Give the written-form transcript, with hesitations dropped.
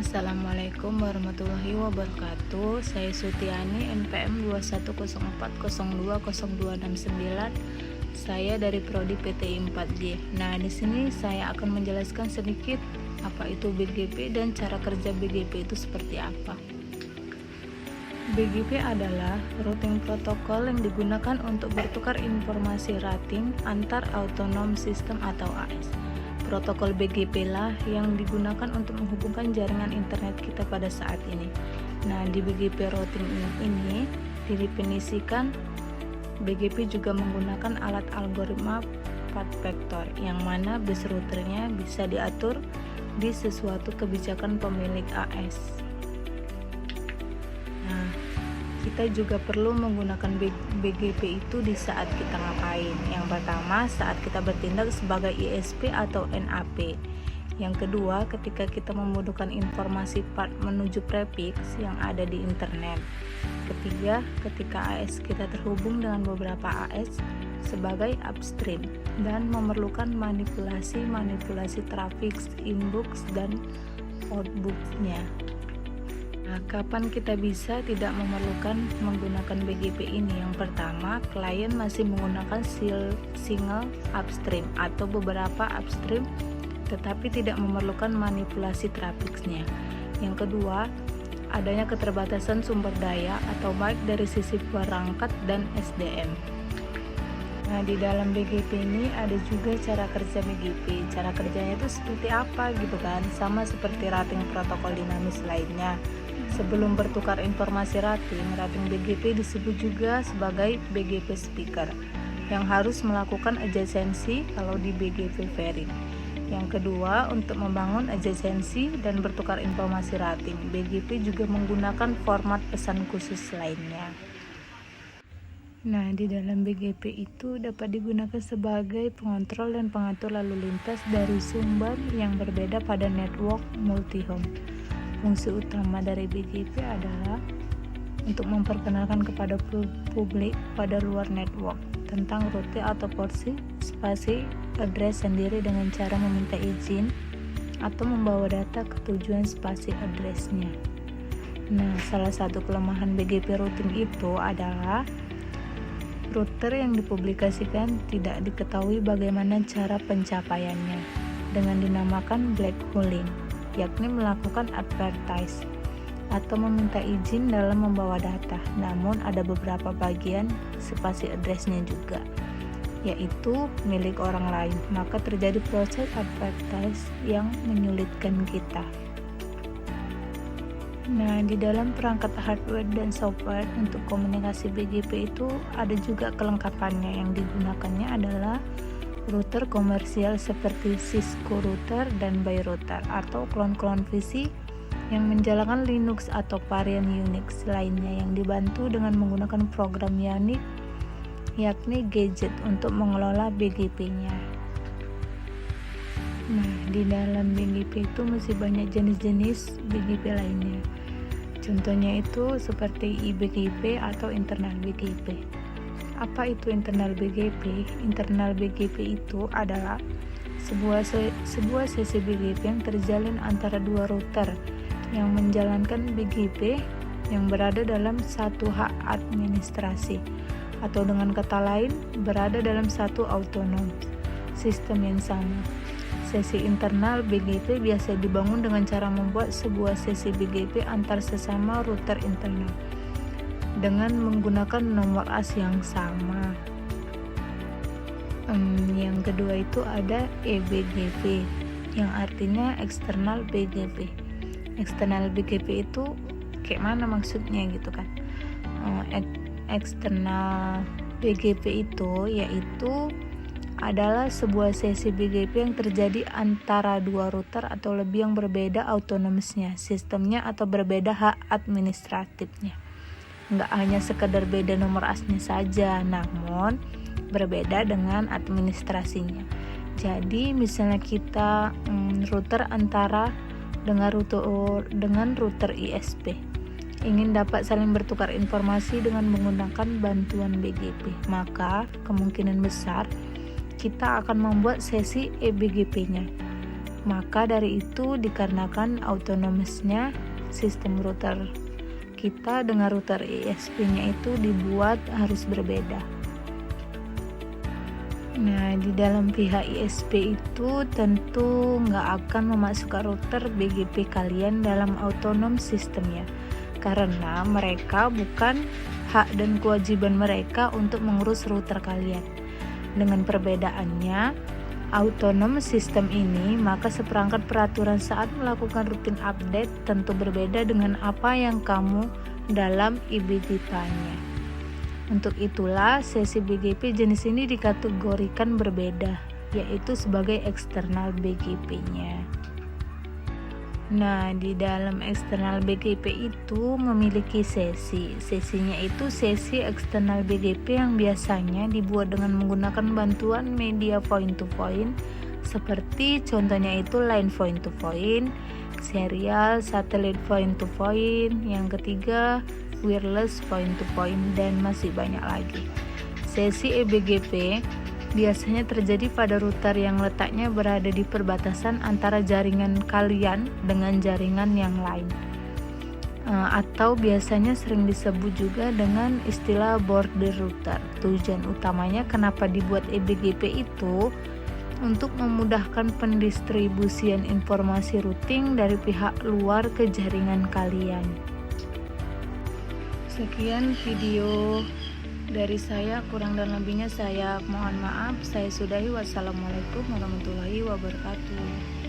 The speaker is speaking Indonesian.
Assalamualaikum warahmatullahi wabarakatuh. Saya Sutiani, NPM 214020269. Saya dari Prodi PTI 4J. Nah, di sini saya akan menjelaskan sedikit apa itu BGP dan cara kerja BGP itu seperti apa. BGP adalah routing protokol yang digunakan untuk bertukar informasi rating antar autonom sistem atau AS. Protokol BGP lah yang digunakan untuk menghubungkan jaringan internet kita pada saat ini. Nah, di BGP routing ini didefinisikan BGP juga menggunakan alat algoritma path vector yang mana base routernya bisa diatur di sesuatu kebijakan pemilik AS. Nah, kita juga perlu menggunakan BGP itu di saat kita ngapain. Yang pertama, saat kita bertindak sebagai ISP atau NAP. Yang kedua, ketika kita membutuhkan informasi path menuju prefix yang ada di internet. Ketiga, ketika AS kita terhubung dengan beberapa AS sebagai upstream dan memerlukan manipulasi traffic inbox dan outbox-nya. Nah, kapan kita bisa tidak memerlukan menggunakan BGP ini? Yang pertama, klien masih menggunakan single upstream atau beberapa upstream tetapi tidak memerlukan manipulasi trafiknya. Yang kedua, adanya keterbatasan sumber daya atau baik dari sisi perangkat dan SDM. Nah, di dalam BGP ini ada juga cara kerja BGP. Cara kerjanya itu seperti apa gitu kan? Sama seperti routing protokol dinamis lainnya. Sebelum bertukar informasi rating BGP disebut juga sebagai BGP speaker yang harus melakukan adjacency kalau di BGP pairing. Yang kedua, untuk membangun adjacency dan bertukar informasi rating, BGP juga menggunakan format pesan khusus lainnya. Nah, di dalam BGP itu dapat digunakan sebagai pengontrol dan pengatur lalu lintas dari sumber yang berbeda pada network multi-home. Fungsi utama dari BGP adalah untuk memperkenalkan kepada publik pada luar network tentang rute atau porsi spasi address sendiri dengan cara meminta izin atau membawa data ke tujuan spasi address-nya. Nah, salah satu kelemahan BGP routing itu adalah router yang dipublikasikan tidak diketahui bagaimana cara pencapaiannya dengan dinamakan black holing, yakni melakukan advertise atau meminta izin dalam membawa data. Namun ada beberapa bagian spasi address-nya juga, yaitu milik orang lain, maka terjadi proses advertise yang menyulitkan kita. Nah, di dalam perangkat hardware dan software untuk komunikasi BGP itu ada juga kelengkapannya. Yang digunakannya adalah router komersial seperti Cisco router dan Bay router atau klon-klon VC yang menjalankan Linux atau varian Unix lainnya yang dibantu dengan menggunakan program Yannick yakni gadget untuk mengelola BGP-nya. Nah, di dalam BGP itu masih banyak jenis-jenis BGP lainnya. Contohnya itu seperti eBGP atau internal BGP. Apa itu internal BGP? Internal BGP itu adalah sebuah sesi BGP yang terjalin antara dua router yang menjalankan BGP yang berada dalam satu hak administrasi, atau dengan kata lain berada dalam satu autonom sistem yang sama. Sesi internal BGP biasa dibangun dengan cara membuat sebuah sesi BGP antar sesama router internal dengan menggunakan nomor AS yang sama. Yang kedua itu ada eBGP yang artinya external BGP. External BGP itu kayak mana maksudnya gitu kan? External BGP itu yaitu adalah sebuah sesi BGP yang terjadi antara dua router atau lebih yang berbeda autonomisnya, sistemnya atau berbeda hak administratifnya. Nggak hanya sekedar beda nomor AS-nya saja, namun berbeda dengan administrasinya. Jadi misalnya kita router antara dengan router ISP ingin dapat saling bertukar informasi dengan menggunakan bantuan BGP, maka kemungkinan besar kita akan membuat sesi eBGP-nya. Maka dari itu dikarenakan autonomousnya sistem router kita dengan router ISP-nya itu dibuat harus berbeda. Nah, di dalam pihak ISP itu tentu nggak akan memasukkan router BGP kalian dalam autonom sistemnya, karena mereka bukan hak dan kewajiban mereka untuk mengurus router kalian. Dengan perbedaannya, autonom sistem ini, maka seperangkat peraturan saat melakukan rutin update tentu berbeda dengan apa yang kamu dalam IBGP-nya. Untuk itulah, sesi BGP jenis ini dikategorikan berbeda, yaitu sebagai eksternal BGP-nya. Nah, di dalam eksternal BGP itu memiliki sesinya itu sesi eksternal BGP yang biasanya dibuat dengan menggunakan bantuan media point to point, seperti contohnya itu line point to point, serial, satellite point to point, yang ketiga wireless point to point, dan masih banyak lagi. Sesi eBGP biasanya terjadi pada router yang letaknya berada di perbatasan antara jaringan kalian dengan jaringan yang lain, atau biasanya sering disebut juga dengan istilah border router. Tujuan utamanya kenapa dibuat eBGP itu untuk memudahkan pendistribusian informasi routing dari pihak luar ke jaringan kalian. Sekian video dari saya, kurang dan lebihnya saya mohon maaf. Saya sudahi. Wassalamualaikum warahmatullahi wabarakatuh.